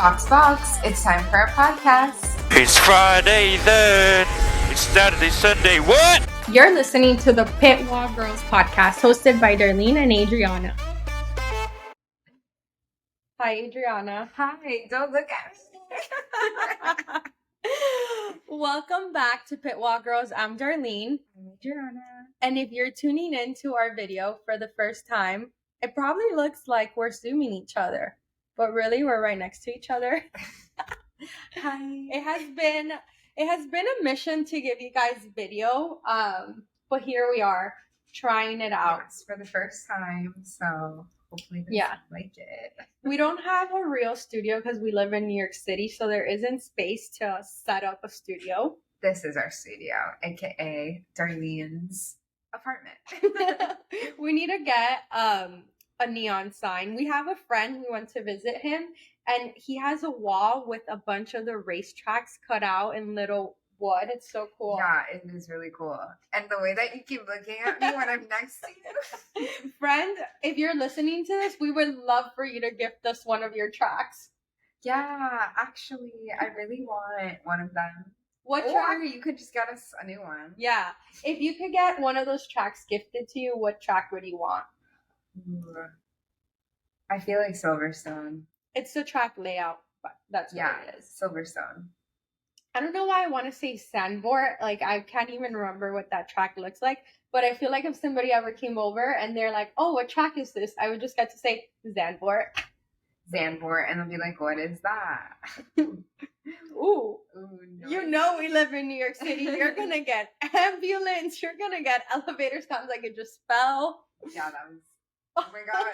Talks Box. It's time for our podcast. It's Friday then. It's Saturday, Sunday. What? You're listening to the Pitwall Girls podcast hosted by Darlene and Adriana. Hi, Adriana. Hi, don't look at me. Welcome back to Pitwall Girls. I'm Darlene. I'm Adriana. And if you're tuning into our video for the first time, it probably looks like we're zooming each other, but really we're right next to each other. Hi. It has been a mission to give you guys video, but here we are trying it out. Yes, for the first time, so hopefully you like it. We don't have a real studio because we live in New York City, so there isn't space to set up a studio. This is our studio, aka Darlene's apartment. We need to get a neon sign. We have a friend, we went to visit him, and he has a wall with a bunch of the racetracks cut out in little wood. It's so cool. Yeah, it is really cool. And the way that you keep looking at me when I'm next to you. Friend, if you're listening to this, we would love for you to gift us one of your tracks. Yeah, actually, I really want one of them. What or track? You could just get us a new one. Yeah. If you could get one of those tracks gifted to you, what track would you want? I feel like Silverstone. It's the track layout, but that's what it is. Silverstone. I don't know why I want to say Sandbort. Like, I can't even remember what that track looks like. But I feel like if somebody ever came over and they're like, oh, what track is this? I would just get to say Zandvoort. Zandvoort. And they'll be like, what is that? Ooh. No. You know we live in New York City. You're going to get ambulance. You're going to get elevator sounds like it just fell. Yeah, that was... Oh my God.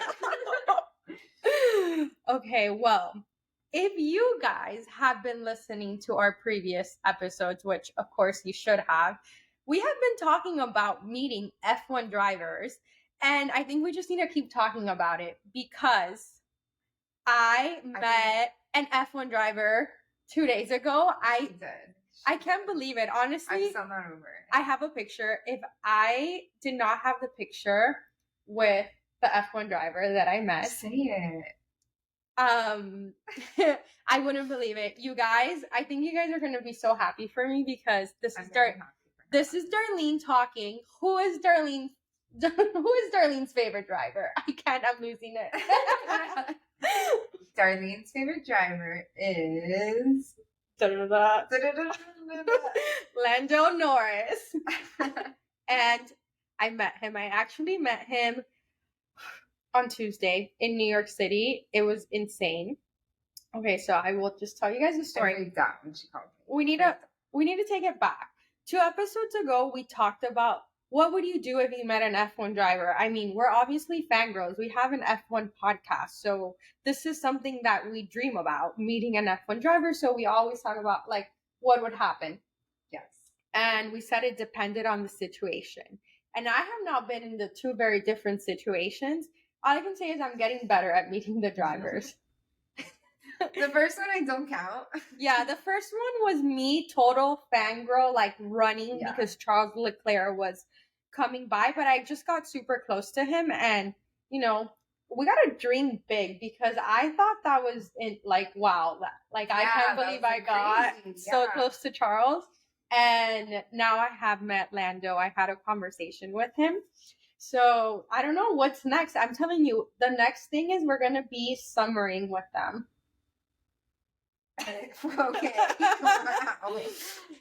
Okay, well, if you guys have been listening to our previous episodes, which of course you should have, we have been talking about meeting F1 drivers, and I think we just need to keep talking about it because I met an F1 driver 2 days ago. I can't believe it. Honestly, I'm still not over it. I have a picture. If I did not have the picture with the F1 driver that I met, say it. I wouldn't believe it. You guys, I think you guys are going to be so happy for me because this is Darlene talking. Who is Darlene's favorite driver? I'm losing it. Darlene's favorite driver is Lando Norris. And I met him. I actually met him on Tuesday in New York City. It was insane. Okay, so I will just tell you guys the story. We need to take it back. 2 episodes ago, we talked about what would you do if you met an F1 driver. I mean, we're obviously fangirls. We have an F1 podcast, so this is something that we dream about, meeting an F1 driver. So we always talk about like what would happen. Yes. And we said it depended on the situation. And I have now been in the 2 very different situations. All I can say is I'm getting better at meeting the drivers. The first one I don't count. Yeah, the first one was me, total fangirl, like running because Charles LeClair was coming by. But I just got super close to him. And, you know, we got to dream big because I thought that was wow. I can't believe I got so close to Charles. And now I have met Lando. I had a conversation with him. So I don't know what's next. I'm telling you, the next thing is we're going to be summering with them. Okay.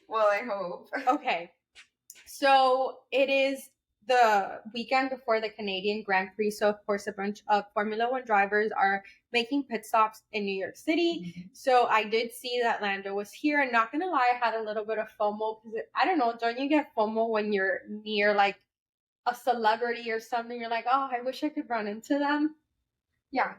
Well, I hope. Okay. So it is the weekend before the Canadian Grand Prix. So, of course, a bunch of Formula One drivers are making pit stops in New York City. Mm-hmm. So I did see that Lando was here. And not going to lie, I had a little bit of FOMO because, I don't know, don't you get FOMO when you're near like a celebrity or something? You're like, oh, I wish I could run into them. Yeah.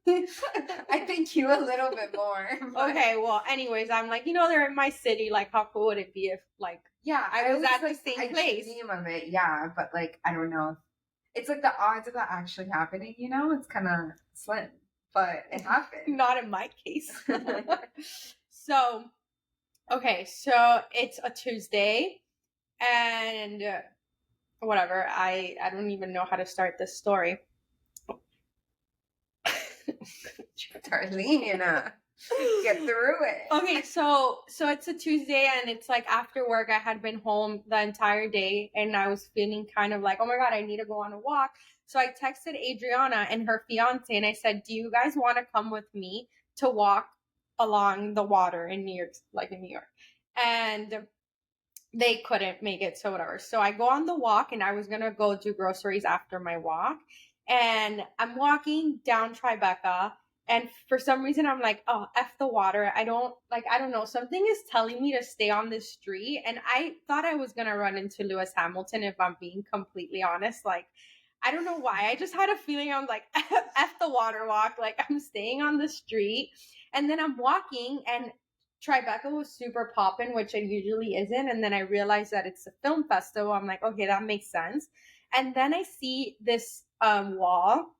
I think you a little bit more. But... Okay, well, anyways, I'm like, they're in my city. Like, how cool would it be if, like, I was at the same place? Dream of it, yeah, but like, I don't know. It's like the odds of that actually happening, it's kind of slim, but it happened. Not in my case. So, okay, so it's a Tuesday, and whatever. I don't even know how to start this story. Darlene, get through it. Okay, so it's a Tuesday and it's like after work. I had been home the entire day and I was feeling kind of like, oh my God, I need to go on a walk. So I texted Adriana and her fiance and I said, do you guys want to come with me to walk along the water in New York, And they couldn't make it, so whatever. So I go on the walk and I was going to go do groceries after my walk. And I'm walking down Tribeca. And for some reason, I'm like, oh, F the water. I don't know. Something is telling me to stay on this street. And I thought I was going to run into Lewis Hamilton, if I'm being completely honest. Like, I don't know why. I just had a feeling I'm like, F the water walk. Like, I'm staying on the street. And then I'm walking and Tribeca was super poppin', which it usually isn't. And then I realized that it's a film festival. I'm like, okay, that makes sense. And then I see this wall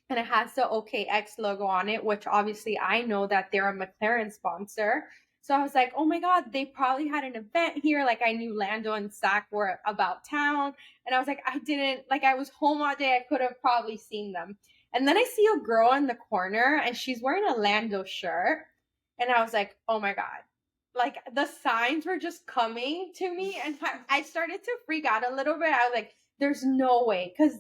and it has the OKX logo on it, which obviously I know that they're a McLaren sponsor. So I was like, oh my God, they probably had an event here. Like I knew Lando and Zach were about town. And I was like, I was home all day. I could have probably seen them. And then I see a girl in the corner and she's wearing a Lando shirt. And I was like, oh my God. Like the signs were just coming to me. And I started to freak out a little bit. I was like, there's no way. Because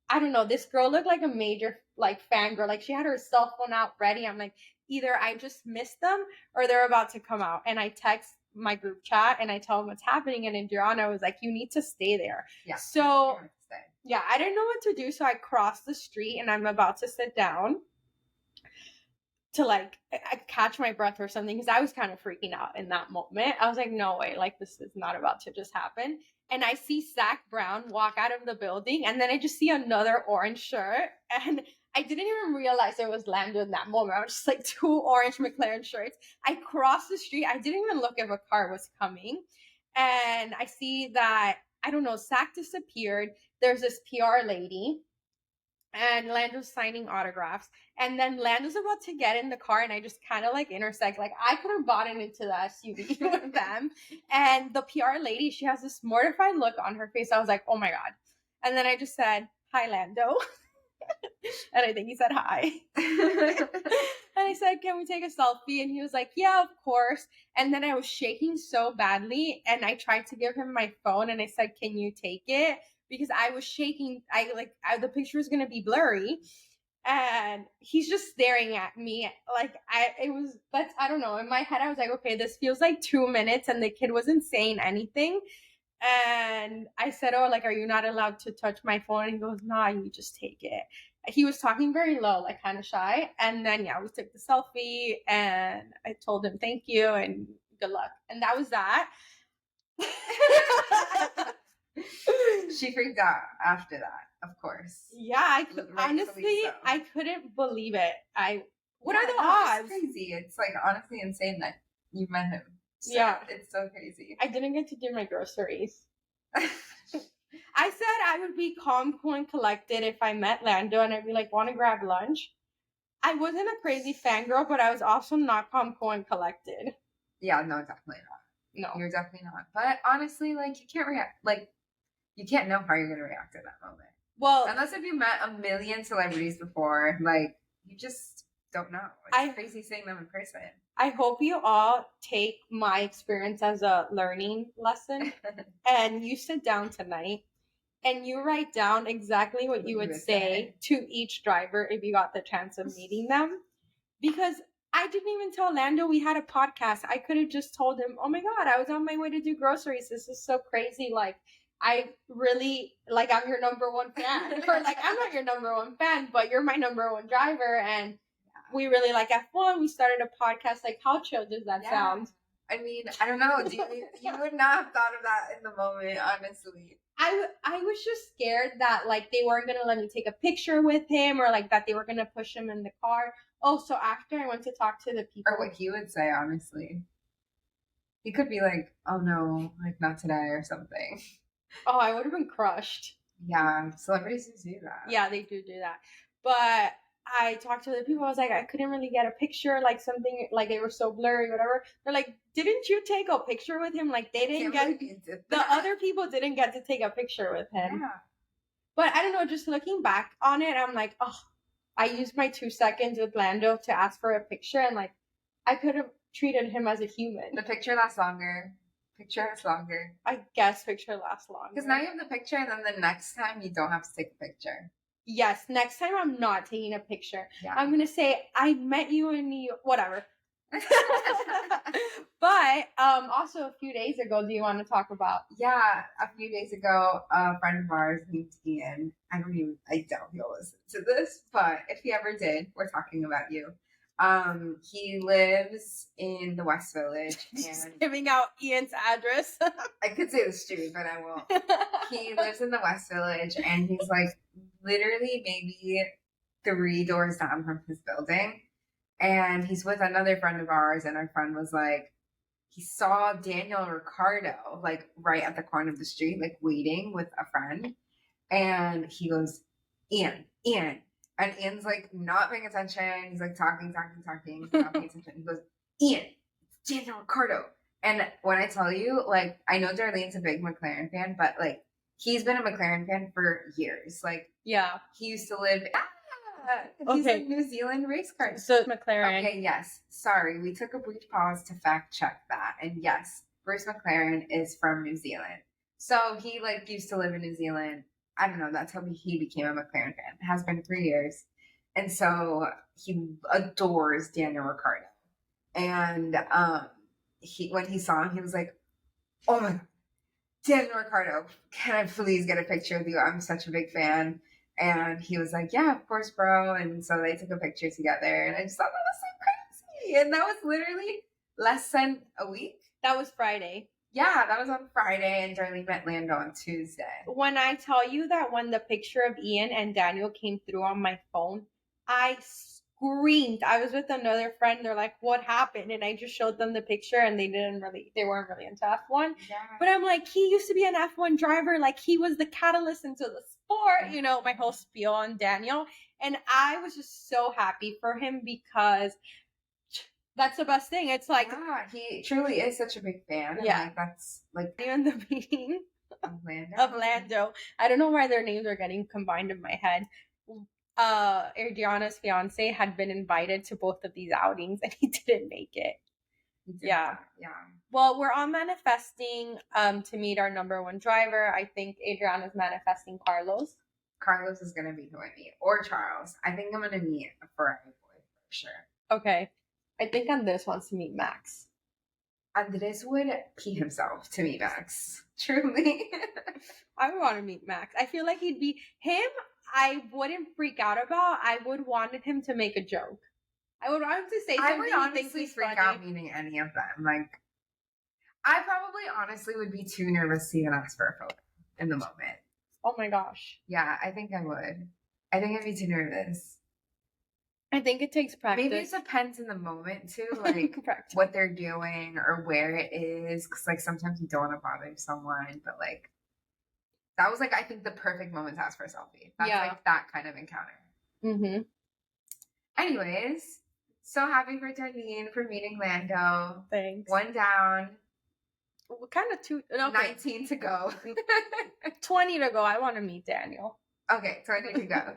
I don't know, this girl looked like a major fangirl. Like she had her cell phone out ready. I'm like, either I just missed them or they're about to come out. And I text my group chat and I tell them what's happening. And Adriana was like, you need to stay there. Yeah. So yeah, I didn't know what to do. So I crossed the street and I'm about to sit down to I catch my breath or something, because I was kind of freaking out in that moment. I was like, no way, like this is not about to just happen. And I see Zach Brown walk out of the building, and then I just see another orange shirt, and I didn't even realize it was Lando in that moment. I was just like, two orange McLaren shirts. I crossed the street. I didn't even look if a car was coming. And I see that, I don't know, Zach disappeared. There's this PR lady. And Lando's signing autographs. And then Lando's about to get in the car and I just kind of intersect. Like I could have gotten into the SUV with them. And the PR lady, she has this mortified look on her face. I was like, oh my God. And then I just said, hi, Lando. And I think he said hi. And I said, can we take a selfie? And he was like, yeah, of course. And then I was shaking so badly. And I tried to give him my phone and I said, can you take it? Because I was shaking. The picture was going to be blurry. And he's just staring at me. I don't know. In my head, I was like, okay, this feels like 2 minutes. And the kid wasn't saying anything. And I said, oh, are you not allowed to touch my phone? And he goes, nah, you just take it. He was talking very low, kind of shy. And then, yeah, we took the selfie and I told him thank you and good luck. And that was that. She freaked out after that, of course. Yeah, honestly, so. I couldn't believe it. What are the odds? It's crazy. It's honestly insane that you met him. So yeah, it's so crazy. I didn't get to do my groceries. I said I would be calm, cool, and collected if I met Lando, and I'd be like, want to grab lunch? I wasn't a crazy fangirl, but I was also not calm, cool, and collected. Yeah, no, definitely not. No, you're definitely not. But honestly, you can't react. You can't know how you're gonna react at that moment. Well, unless if you met a million celebrities before, you just don't know. It's crazy seeing them in person. I hope you all take my experience as a learning lesson and you sit down tonight and you write down exactly what you would say to each driver if you got the chance of meeting them. Because I didn't even tell Lando we had a podcast. I could have just told him, oh my God, I was on my way to do groceries. This is so crazy. I really, I'm your number one fan. Or, I'm not your number one fan, but you're my number one driver. And we really like F1. We started a podcast. How chill does that sound? I mean, I don't know. You would not have thought of that in the moment, honestly. I was just scared that, they weren't going to let me take a picture with him or, that they were going to push him in the car. Oh, so after I went to talk to the people. Or what he would say, honestly. He could be like, oh, no, not today or something. Oh, I would have been crushed. Yeah, celebrities do that. Yeah, they do that. But I talked to the people. I was like, I couldn't really get a picture, something, they were so blurry, whatever. They're like, didn't you take a picture with him? They didn't the other people didn't get to take a picture with him. Yeah. But I don't know, just looking back on it, I'm like, oh, I used my 2 seconds with Lando to ask for a picture, and like I could have treated him as a human. The picture lasts longer. I guess picture lasts longer. Because now you have the picture, and then the next time you don't have to take a picture. Yes, next time I'm not taking a picture. Yeah. I'm gonna say I met you in New York, whatever. But also a few days ago, do you want to talk about? Yeah, a few days ago, a friend of ours named Ian. I doubt he'll listen to this, but if he ever did, we're talking about you. He lives in the West Village, Just and giving out Ian's address. I could say the street, but I won't. He lives in the West Village, and he's like literally maybe 3 doors down from his building. And he's with another friend of ours, and our friend was like, he saw Daniel Ricciardo like right at the corner of the street, like waiting with a friend. And he goes, Ian. And Ian's like not paying attention. He's like talking, not paying attention. He goes, Ian, it's Daniel Ricciardo. And when I tell you, like, I know Darlene's a big McLaren fan, but like he's been a McLaren fan for years. Like, yeah, he used to live. He's a New Zealand race car. So McLaren. Okay, yes. Sorry, we took a brief pause to fact check that. And yes, Bruce McLaren is from New Zealand. So he like used to live in New Zealand. I don't know, that's how he became a McLaren fan. It has been 3 years. And so he adores Daniel Ricciardo. And when he saw him, he was like, oh my God, Daniel Ricciardo, can I please get a picture with you? I'm such a big fan. And he was like, yeah, of course, bro. And so they took a picture together. And I just thought that was so crazy. And that was literally less than a week. That was Friday. Yeah, that was on Friday. And Darlene met Lando on Tuesday. When I tell you that when the picture of Ian and Daniel came through on my phone, I screamed. I was with another friend. They're like, what happened? And I just showed them the picture, and they weren't really into F1. Yeah. But I'm like, he used to be an F1 driver. Like, he was the catalyst into the sport, you know, my whole spiel on Daniel. And I was just so happy for him because that's the best thing. It's like, yeah, he truly is such a big fan. And yeah. Like, that's like in the meeting of Lando. I don't know why their names are getting combined in my head. Adriana's fiance had been invited to both of these outings, and he didn't make it. Yeah. Well, we're all manifesting to meet our number 1 driver. I think Adriana's manifesting Carlos. Carlos is gonna be who I meet, or Charles. I think I'm gonna meet a Ferrari boy for sure. Okay. I think Andres wants to meet Max. Andres would pee himself to meet Max. Truly. I would want to meet Max. I feel like he'd be him. I wouldn't freak out about. I would wanted him to make a joke. I would want him to say something. I would honestly freak out meeting any of them. Like, I probably honestly would be too nervous to even ask for a photo in the moment. Oh my gosh. Yeah, I think I would. I think I'd be too nervous. I think it takes practice. Maybe it depends in the moment too, like what they're doing or where it is. Because like sometimes you don't want to bother someone, but like that was like I think the perfect moment to ask for a selfie. That's like that kind of encounter. Mm-hmm. Anyways, so happy for Darlene for meeting Lando. Thanks. 1 down. What kind of 19 to go. 20 to go. I want to meet Daniel. Okay, 20 to go.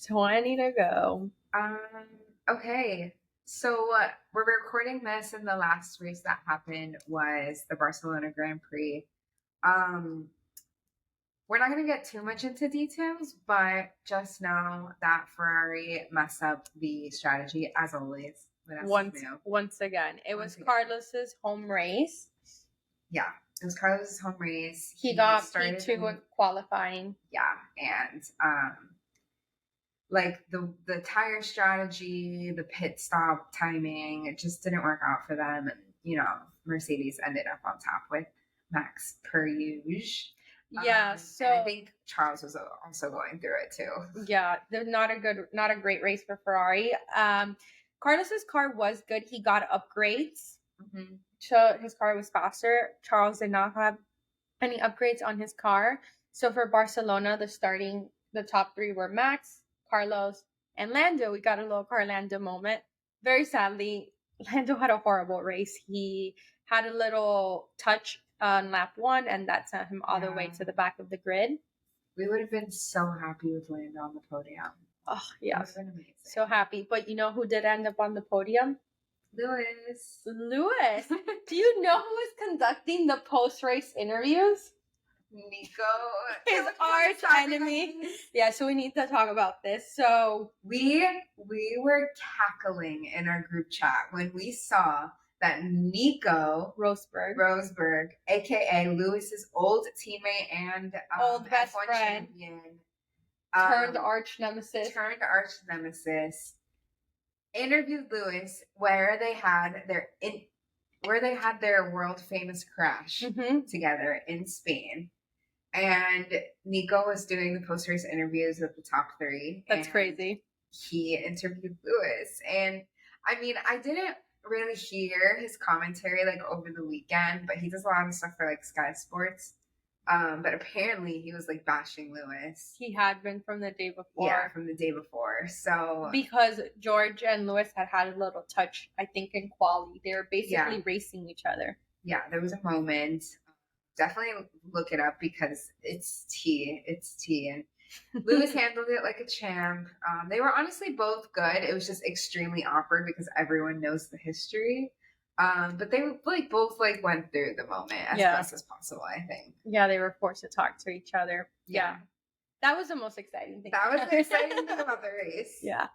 20 to go. Okay. So we're recording this, and the last race that happened was the Barcelona Grand Prix. We're not going to get too much into details, but just know that Ferrari messed up the strategy as always. Once again, it was Carlos's home race. Yeah, it was Carlos's home race. He got P2 in qualifying. Yeah, and like the tire strategy, the pit stop timing, it just didn't work out for them, and you know Mercedes ended up on top with Max per usual. Yeah, so and I think Charles was also going through it too. Yeah, not a great race for Ferrari. Carlos's car was good. He got upgrades. Mm-hmm. So his car was faster. Charles did not have any upgrades on his car. So for Barcelona, the top 3 were Max, Carlos, and Lando. We got a little Lando moment. Very sadly, Lando had a horrible race. He had a little touch on lap 1, and that sent him all the way to the back of the grid. We would have been so happy with Lando on the podium. Oh, It yeah. was amazing. So happy. But you know who did end up on the podium? Lewis. Do you know who is conducting the post-race interviews? Nico. His arch enemy. Yeah, so we need to talk about this. So we were cackling in our group chat when we saw that Nico Rosberg, aka Lewis's old teammate and old best F1 friend, champion, turned arch nemesis, interviewed Lewis where they had their world famous crash together in Spain. And Nico was doing the post race interviews with the top 3. That's crazy. He interviewed Lewis. And I mean, I didn't really hear his commentary like over the weekend, but he does a lot of stuff for like Sky Sports. But apparently he was like bashing Lewis. He had been from the day before. Yeah, from the day before. So because George and Lewis had a little touch, I think, in quali. They were basically racing each other. Yeah, there was a moment. Definitely look it up because it's tea. And Lewis handled it like a champ. They were honestly both good. It was just extremely awkward because everyone knows the history. But they both went through the moment as best as possible, I think. Yeah, they were forced to talk to each other. Yeah. That was the most exciting thing. That was the exciting thing about the race. Yeah.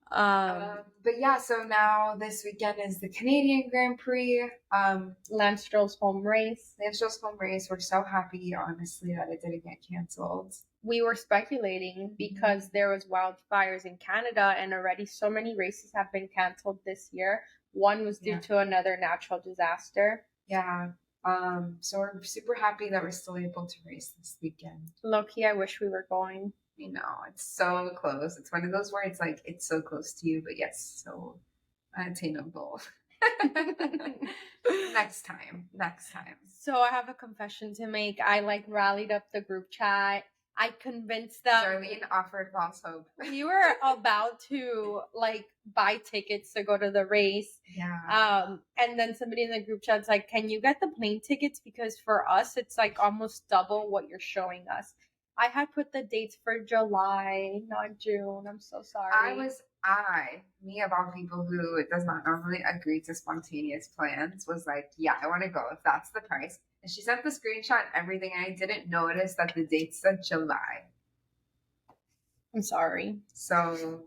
But yeah, so now this weekend is the Canadian Grand Prix. Lance Stroll's home race. We're so happy, honestly, that it didn't get canceled. We were speculating because there was wildfires in Canada and already so many races have been canceled this year. One was due to another natural disaster. Yeah. So we're super happy that we're still able to race this weekend. Low-key, I wish we were going. You know, it's so close. It's one of those where it's like, it's so close to you, but yet so unattainable. Next time. So I have a confession to make. I rallied up the group chat. I convinced them. Darlene offered false hope. We were about to buy tickets to go to the race. Yeah. And then somebody in the group chat's like, "Can you get the plane tickets? Because for us, it's almost double what you're showing us." I had put the dates for July, not June. I'm so sorry. Me of all people who does not normally agree to spontaneous plans, was like, yeah, I want to go if that's the price. And she sent the screenshot and everything, and I didn't notice that the date said July. I'm sorry. So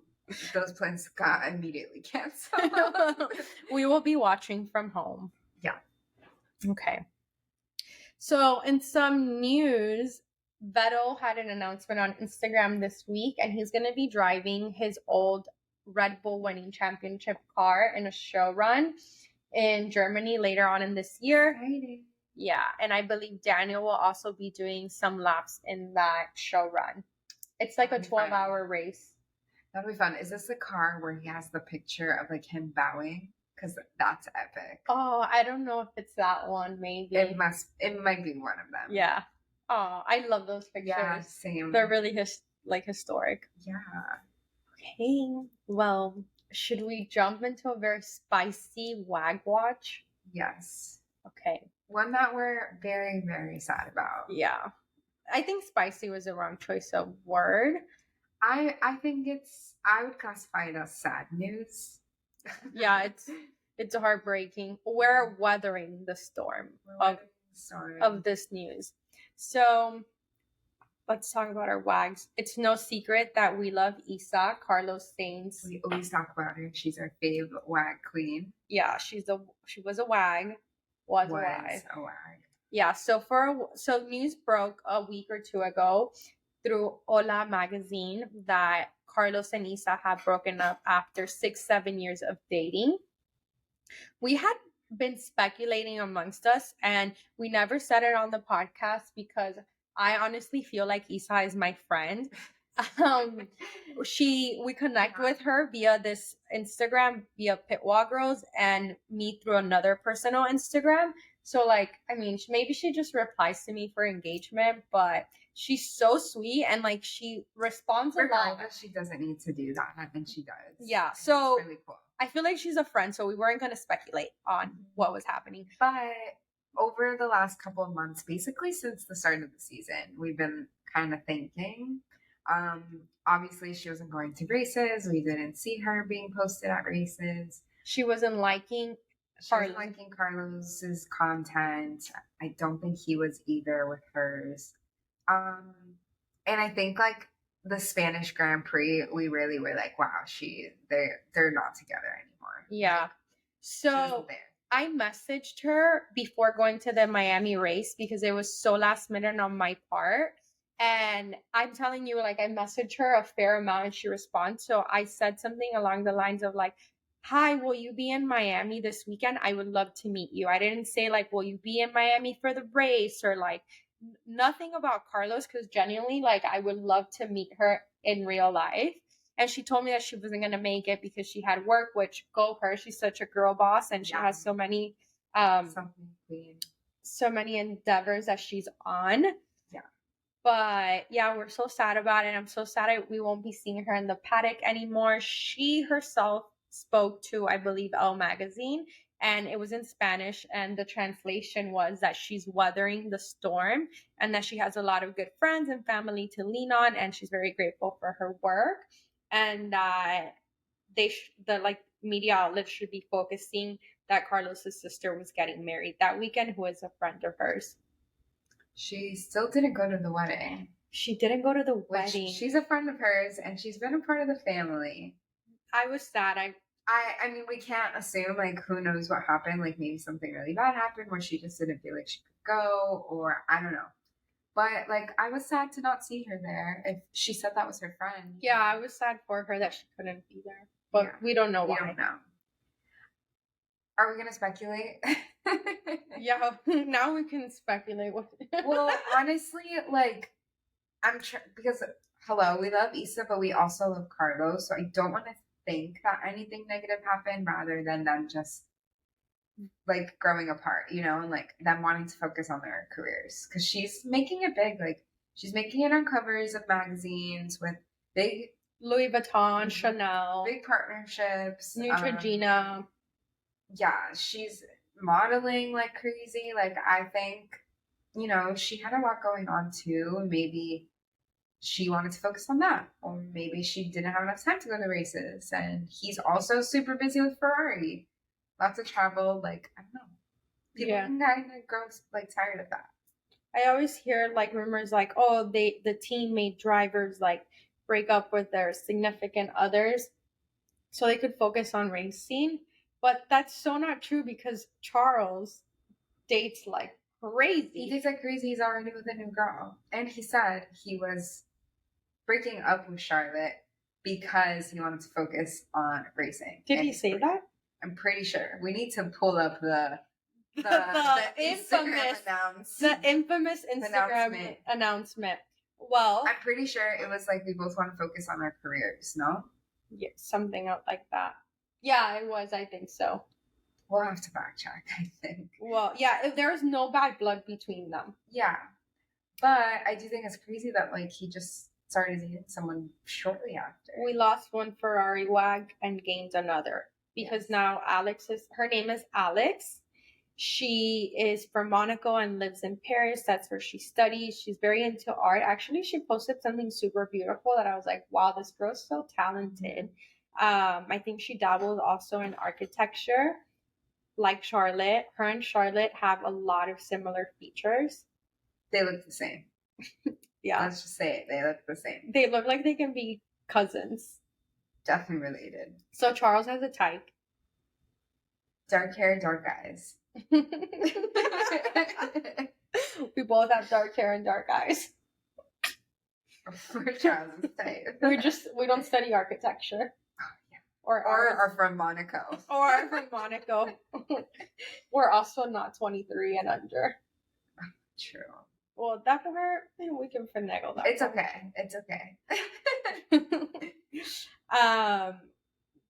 those plans got immediately canceled. We will be watching from home. Yeah. Okay. So in some news, Vettel had an announcement on Instagram this week, and he's going to be driving his old Red Bull winning championship car in a show run in Germany later on in this year. Exciting. Yeah, and I believe Daniel will also be doing some laps in that show run. It's like a 12-hour race. That'll be fun. Is this the car where he has the picture of him bowing? Because that's epic. Oh, I don't know if it's that one. Maybe it might be one of them. Yeah. Oh, I love those pictures. Yeah, same. They're really historic. Yeah. Okay. Well, should we jump into a very spicy wag watch? Yes. Okay. One that we're very, very sad about. Yeah. I think spicy was the wrong choice of word. I think I would classify it as sad news. Yeah, it's heartbreaking. We're weathering the storm of this news. So let's talk about our wags. It's no secret that we love Isa, Carlos Sainz. We always talk about her. She's our fave wag queen. Yeah, she was a wag. Was a wag. Yeah, so news broke a week or two ago through Hola magazine that Carlos and Isa have broken up after 6-7 years of dating. We had been speculating amongst us, and we never said it on the podcast because I honestly feel like Isa is my friend. We connect with her via this Instagram, via Pitwall Girls, and me through another personal Instagram. So maybe she just replies to me for engagement, but she's so sweet and she responds a lot. She doesn't need to do that, and she does. Yeah, so it's really cool. I feel like she's a friend, so we weren't going to speculate on what was happening. But over the last couple of months, basically since the start of the season, we've been kind of thinking Obviously she wasn't going to races. We didn't see her being posted at races. She wasn't liking She wasn't liking Carlos's content. I don't think he was either with hers. And I think like the Spanish Grand Prix, we really were like, wow, they're not together anymore. Yeah. So I messaged her before going to the Miami race because it was so last minute on my part. And I'm telling you, like, I messaged her a fair amount and she responded. So I said something along the lines of like, hi, will you be in Miami this weekend? I would love to meet you. I didn't say like, will you be in Miami for the race or like nothing about Carlos, because genuinely, like, I would love to meet her in real life. And she told me that she wasn't going to make it because she had work, which go her. She's such a girl boss and she has so many endeavors that she's on. Yeah. But yeah, we're so sad about it. I'm so sad we won't be seeing her in the paddock anymore. She herself spoke to, I believe, Elle magazine, and it was in Spanish, and the translation was that she's weathering the storm and that she has a lot of good friends and family to lean on, and she's very grateful for her work, and the media outlets should be focusing that Carlos's sister was getting married that weekend, who is a friend of hers. She still didn't go to the wedding. She didn't go to the wedding. She's a friend of hers, and she's been a part of the family. I was sad. I mean, we can't assume, like, who knows what happened. Like, maybe something really bad happened where she just didn't feel like she could go, or I don't know. But, like, I was sad to not see her there. If she said that was her friend. Yeah, I was sad for her that she couldn't be there. But yeah, we don't know why. We don't know. Are we going to speculate? Yeah, now we can speculate. Well, honestly, like, because, hello, we love Issa, but we also love Carlos, so I don't want to think that anything negative happened rather than them just, like, growing apart, you know, and, like, them wanting to focus on their careers. Because she's making it big. Like, she's making it on covers of magazines with big Louis Vuitton, Chanel, big partnerships. Neutrogena. Yeah, she's modeling like crazy. Like, I think, you know, she had a lot going on too. Maybe she wanted to focus on that, or maybe she didn't have enough time to go to races. And he's also super busy with Ferrari, lots of travel. Like, I don't know, people can kind of grow like tired of that. I always hear like rumors like, oh, the team made drivers like break up with their significant others so they could focus on racing. But that's so not true because Charles dates like crazy. He dates like crazy. He's already with a new girl. And he said he was breaking up with Charlotte because he wanted to focus on racing. Did he say that? I'm pretty sure. We need to pull up the infamous Instagram announcement. Well, I'm pretty sure it was like we both want to focus on our careers, no? Yeah, something like that. Yeah, it was. I think so. We'll have to backtrack, I think. Well, yeah, there was no bad blood between them. Yeah. But I do think it's crazy that, like, he just started dating someone shortly after. We lost one Ferrari wag and gained another. Because now her name is Alex. She is from Monaco and lives in Paris. That's where she studies. She's very into art. Actually, she posted something super beautiful that I was like, wow, this girl's so talented. I think she dabbles also in architecture. Like Charlotte, her and Charlotte have a lot of similar features. They look the same. Yeah. Let's just say it. They look the same. They look like they can be cousins. Definitely related. So Charles has a type. Dark hair, dark eyes. We both have dark hair and dark eyes. For Charles' type. We don't study architecture. Or are from Monaco. Or from Monaco. We're also not 23 and under. True. Well, that part, we can finagle that. It's okay. It's okay.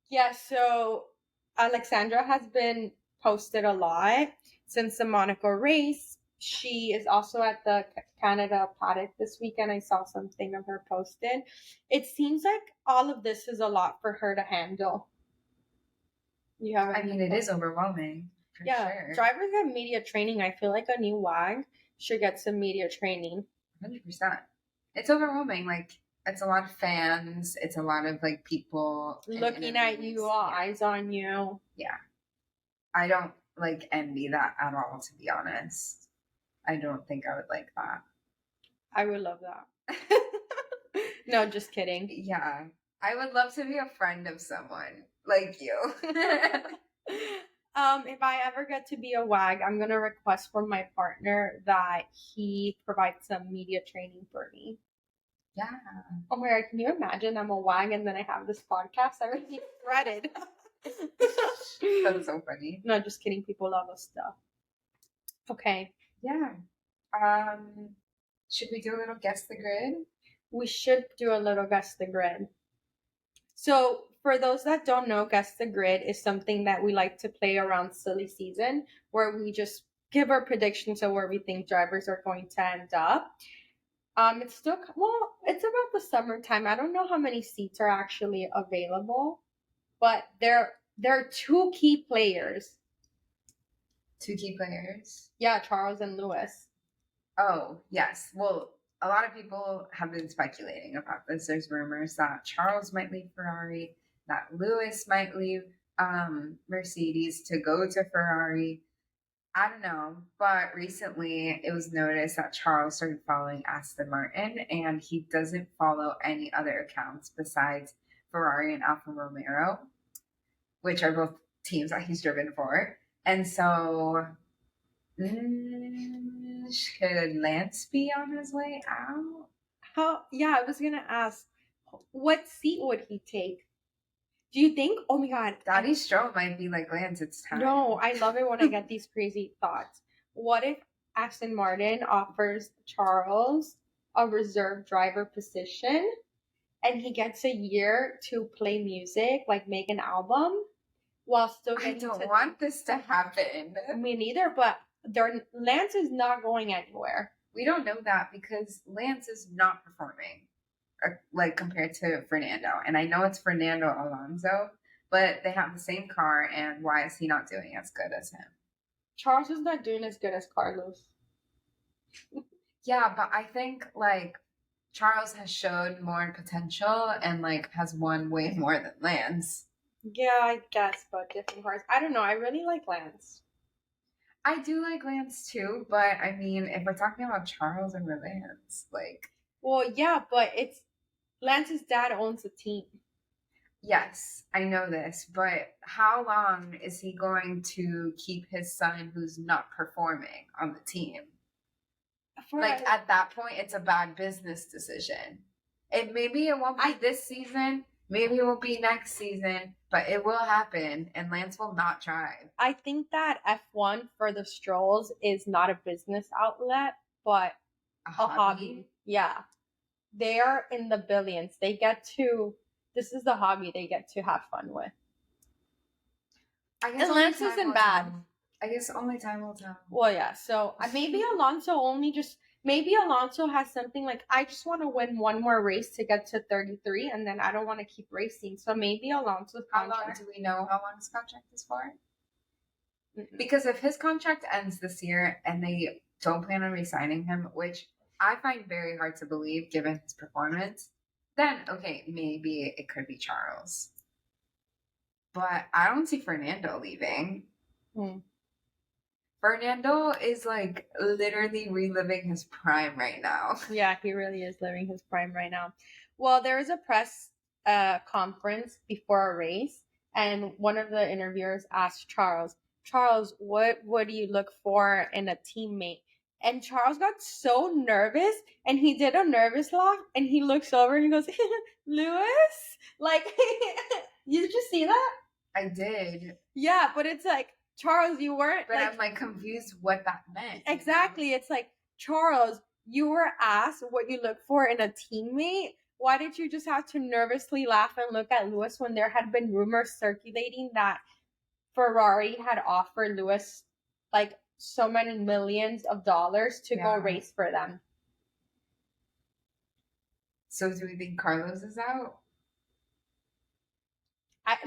Yeah, so Alexandra has been posted a lot since the Monaco race. She is also at the Canada paddock this weekend. I saw something of her posted. It seems like all of this is a lot for her to handle. It is overwhelming. For sure. Drivers get media training. I feel like a new WAG should get some media training. 100%. It's overwhelming. Like, It's a lot of fans. It's a lot of like people in Looking at interviews. you, all eyes on you. Yeah. I don't like envy that at all, to be honest. I don't think I would like that. I would love that. No, just kidding. Yeah. I would love to be a friend of someone like you. If I ever get to be a WAG, I'm gonna request from my partner that he provides some media training for me. Yeah. Oh my god, can you imagine I'm a WAG and then I have this podcast? I would be shredded. That's so funny. No, just kidding. People love us stuff. Okay. Yeah. Should we do a little guess the grid? We should do a little guess the grid. So for those that don't know, guess the grid is something that we like to play around silly season, where we just give our predictions of where we think drivers are going to end up. It's still, well, it's about the summertime. I don't know how many seats are actually available, but there are two key players. Two key players? Yeah, Charles and Lewis. Oh, yes. Well, a lot of people have been speculating about this. There's rumors that Charles might leave Ferrari, that Lewis might leave Mercedes to go to Ferrari. I don't know, but recently it was noticed that Charles started following Aston Martin, and he doesn't follow any other accounts besides Ferrari and Alfa Romeo, which are both teams that he's driven for. And so, could Lance be on his way out? Yeah, I was gonna ask, what seat would he take? Do you think? Oh my god, Daddy Stroll might be like, Lance, it's time. No, I love it when I get these crazy thoughts. What if Aston Martin offers Charles a reserve driver position and he gets a year to play music, like make an album, while still I getting don't to... want this to happen. Me neither, but Lance is not going anywhere. We don't know that because Lance is not performing, like compared to Fernando. And I know it's Fernando Alonso, but they have the same car, and why is he not doing as good as him? Charles is not doing as good as Carlos. Yeah, but I think like Charles has showed more potential and like has won way more than Lance. Yeah, I guess, but different cars. I don't know. I really like Lance. I do like Lance too, but I mean, if we're talking about Charles and Lance, like... Well, yeah, but it's... Lance's dad owns the team. Yes, I know this, but how long is he going to keep his son who's not performing on the team? At that point, it's a bad business decision. Maybe it won't be this season, maybe it won't be next season, but it will happen, and Lance will not drive. I think that F1 for the Strolls is not a business outlet, but a hobby. Yeah. They are in the billions. This is the hobby they get to have fun with. And Lance isn't bad. I guess only time will tell. Well, yeah. So maybe Alonso has something like, I just want to win one more race to get to 33, and then I don't want to keep racing. So maybe Alonso's contract. How long do we know how long his contract is for? Because if his contract ends this year and they don't plan on re-signing him, which I find very hard to believe given his performance, then okay, maybe it could be Charles. But I don't see Fernando leaving. Fernando is like literally reliving his prime right now. Yeah, he really is living his prime right now. Well, there was a press conference before a race, and one of the interviewers asked Charles, what do you look for in a teammate? And Charles got so nervous, and he did a nervous laugh, and he looks over and he goes, Lewis? Like, did you see that? I did. Yeah, but it's like, Charles, you weren't... But I'm like confused what that meant. Exactly. It's like, Charles, you were asked what you look for in a teammate. Why did you just have to nervously laugh and look at Lewis when there had been rumors circulating that Ferrari had offered Lewis like so many millions of dollars to go race for them? So do we think Carlos is out? I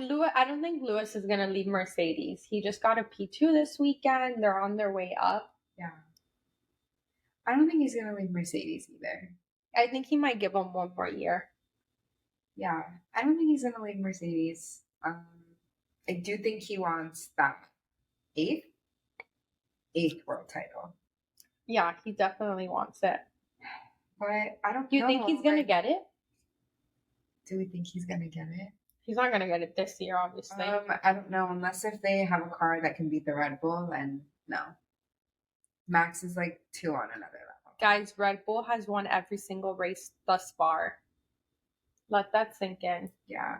don't think Lewis is going to leave Mercedes. He just got a P2 this weekend. They're on their way up. Yeah. I don't think he's going to leave Mercedes either. I think he might give him one more year. Yeah, I don't think he's gonna leave Mercedes. I do think he wants that eighth world title. Yeah, he definitely wants it. But I don't Do you know. think he's gonna get it? Do we think he's gonna get it? He's not gonna get it this year, obviously. I don't know. Unless if they have a car that can beat the Red Bull, then no. Max is like 2 on another level. Guys, Red Bull has won every single race thus far. Let that sink in. Yeah.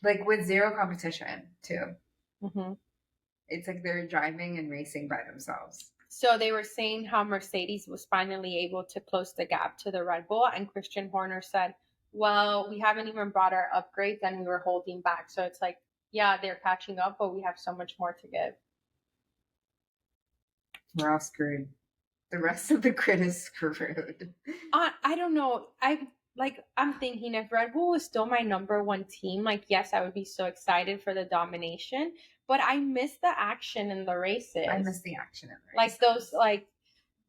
Like with zero competition too. Mm-hmm. It's like they're driving and racing by themselves. So they were saying how Mercedes was finally able to close the gap to the Red Bull, and Christian Horner said, well, we haven't even brought our upgrades and we were holding back. So it's like, yeah, they're catching up, but we have so much more to give. We're all screwed. The rest of the grid is screwed. I don't know. I'm thinking if Red Bull was still my number one team, like, yes, I would be so excited for the domination, but I miss the action in the races. I miss the action in the races. Like those, like,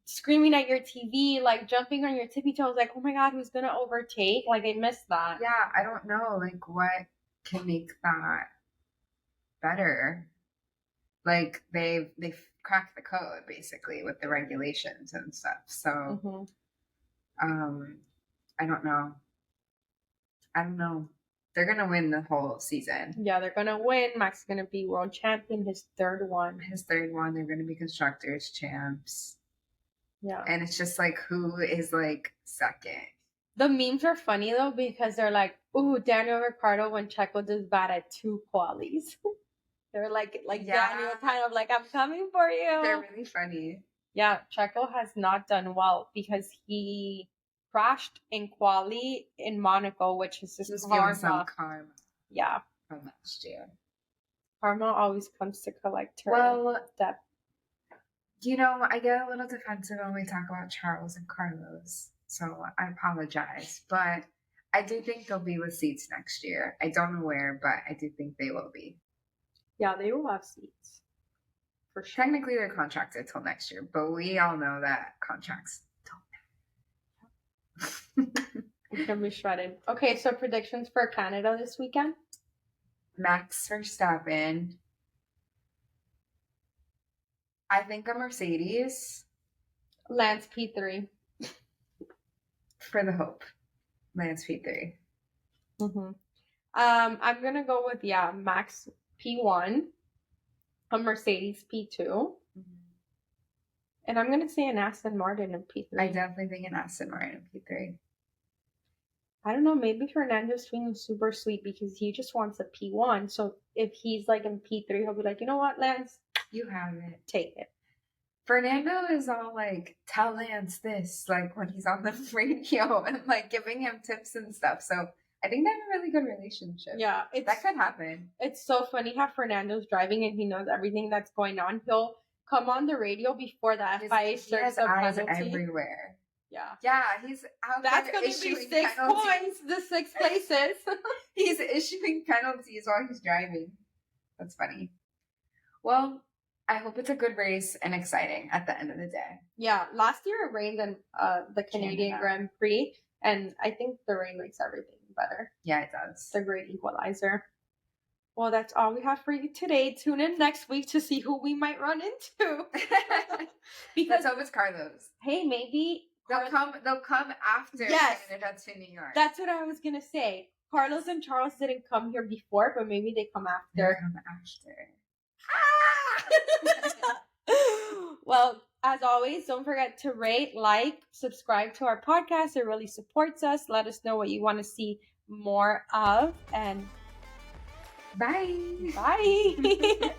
screaming at your TV, like jumping on your tippy toes, like, oh my God, who's gonna overtake? Like, I miss that. Yeah, I don't know, like, what can make that better? Like, they've cracked the code, basically, with the regulations and stuff. So, I don't know. They're gonna win the whole season. Yeah, they're gonna win. Max is gonna be world champion, his third one. They're gonna be constructors champs. Yeah. And it's just like, who is like second? The memes are funny though, because they're like, ooh, Daniel Ricciardo when Checo does bad at 2 qualies. They're like Daniel kind of like, I'm coming for you. They're really funny. Yeah, Checo has not done well because he crashed in quali in Monaco, which is just karma. Yeah. From last year. Karma always comes to collect her. Well, debt. You know, I get a little defensive when we talk about Charles and Carlos, so I apologize. But I do think they'll be with seats next year. I don't know where, but I do think they will be. Yeah, they will have seats. For sure. Technically, they're contracted till next year, but we all know that contracts don't matter. It can be shredded. Okay, so predictions for Canada this weekend? Max Verstappen. I think a Mercedes. Lance P3. For the hope. Lance P3. Mm-hmm. I'm going to go with, Max P1. A Mercedes P2. Mm-hmm. And I'm going to say an Aston Martin in P3. I definitely think an Aston Martin in P3. I don't know. Maybe Fernando's being super sweet because he just wants a P1. So if he's like in P3, he'll be like, you know what, Lance? You have it. Take it. Fernando is all like, tell Lance this, like when he's on the radio and like giving him tips and stuff. So I think they have a really good relationship. Yeah. That could happen. It's so funny how Fernando's driving and he knows everything that's going on. He'll come on the radio before the FIA starts a penalty. Everywhere. Yeah. Yeah, he's out That's there going to be 6 penalties. points, the 6 places. He's issuing penalties while he's driving. That's funny. Well, I hope it's a good race and exciting at the end of the day. Yeah, last year it rained in the Canadian Grand Prix, and I think the rain makes everything better. Yeah, it does. It's a great equalizer. Well, that's all we have for you today. Tune in next week to see who we might run into. Because hope it's Carlos. Hey, maybe they'll come after Canada to New York. That's what I was gonna say. Carlos and Charles didn't come here before, but maybe they come after. They'll come after. Well, as always, don't forget to rate, like, subscribe to our podcast. It really supports us. Let us know what you want to see more of. And bye. Bye.